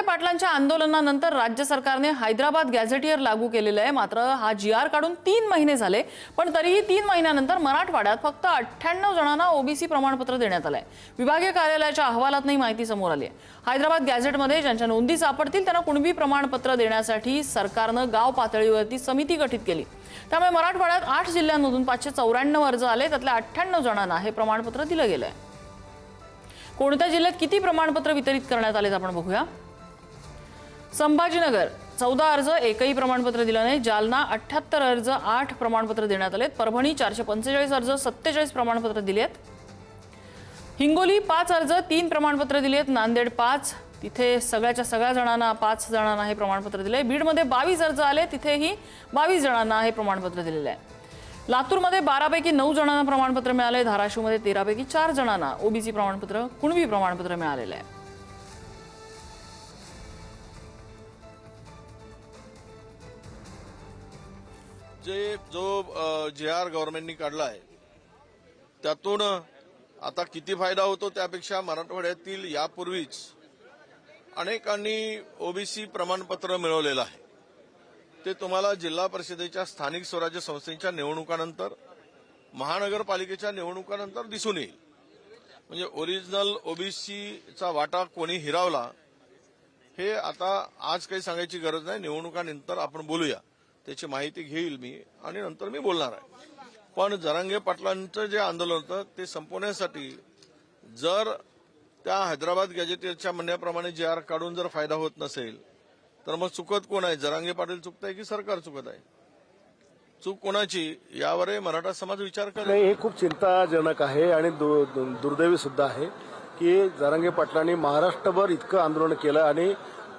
पाटलांच्या आंदोलनानंतर राज्य सरकारने हैदराबाद गॅझेटियर लागू केलेला आहे। मात्र हा जीआर काढून 3 महिने झाले, पण तरीही 3 महिन्यानंतर मराठवाड्यात फक्त 98 जणांना ओबीसी प्रमाणपत्र देण्यात आलंय। विभागीय कार्यालयाच्या अहवालात ही माहिती समोर आली आहे। हैदराबाद गॅझेटमध्ये ज्यांच्या नोंदी सापडतील त्यांना कुणबी प्रमाणपत्र देण्यासाठी सरकारने गाव पातळीवरती समिती गठीत केली। त्यामुळे मराठवाड्यात 8 जिल्ह्यांमधून 594 अर्ज आले, त्यातल्या 98 जणांना हे प्रमाणपत्र दिलं गेलंय। कोणत्या जिल्ह्यात किती प्रमाणपत्र वितरित करण्यात आलेत आपण बघूया। संभाजीनगर 14 अर्ज, एकही प्रमाणपत्र दिलं नाही। जालना 78 अर्ज, 8 प्रमाणपत्र देण्यात आलेत। परभणी 445 अर्ज, 47 प्रमाणपत्र दिलेत। हिंगोली 5 अर्ज, 3 प्रमाणपत्र दिलेत। नांदेड 5, तिथे सगळ्याच्या सगळ्या जणांना 5 जणांना हे प्रमाणपत्र दिले। बीडमध्ये 22 अर्ज आले, तिथेही 22 जणांना हे प्रमाणपत्र दिलेले आहे। लातूरमध्ये 12 पैकी 9 जणांना प्रमाणपत्र मिळाले। धाराशिवमध्ये 13 पैकी 4 जणांना ओबीसी प्रमाणपत्र, कुणबी प्रमाणपत्र मिळालेले आहे। जो जीआर गव्हर्नमेंटनी काढला आहे त्यातून आता किती फायदा होतो त्यापेक्षा मराठवाड्यातील यापूर्वीच अनेकांनी ओबीसी प्रमाणपत्र मिळवलेलं आहे। ते तुम्हाला जिल्हा परिषदेच्या स्थानिक स्वराज्य संस्थेच्या निवडणुकानंतर, महानगरपालिकेच्या निवडणुकानंतर दिसून येईल। म्हणजे ओरिजिनल ओबीसीचा वाटा कोणी हिरावला हे आता आज काही सांगायची गरज नाही, निवडणुकानंतर आपण बोलूया। त्याची माहिती घेईल मी आणि नंतर मी बोलणार आहे। पण जरांगे पाटलांचं जे आंदोलन होतं ते संपवण्यासाठी जर त्या हैदराबाद गॅजेटियरच्या म्हणण्याप्रमाणे जीआर काढून जर फायदा होत नसेल तर मग चुकत कोण आहे? जरांगे पाटील चुकत आहे की सरकार चुकत आहे? चूक कोणाची यावर मराठा समाज विचार करेल। हे खूप चिंताजनक आहे आणि दुर्दैवी सुद्धा आहे की जरांगे पाटलांनी महाराष्ट्रभर इतकं आंदोलन केलं आणि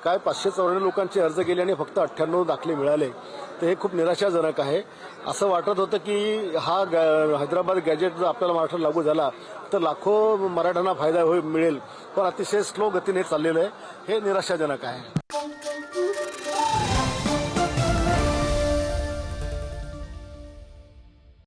काय 594 लोकांचे अर्ज केले आणि फक्त 98 दाखले मिळाले, तर हे खूप निराशाजनक आहे। असं वाटत होतं की हा हैदराबाद गॅजेट जर आपल्याला महाराष्ट्रात लागू झाला तर लाखो मराठ्यांना फायदा मिळेल, पण अतिशय स्लो गतीने चाललेलं आहे। हे निराशाजनक आहे।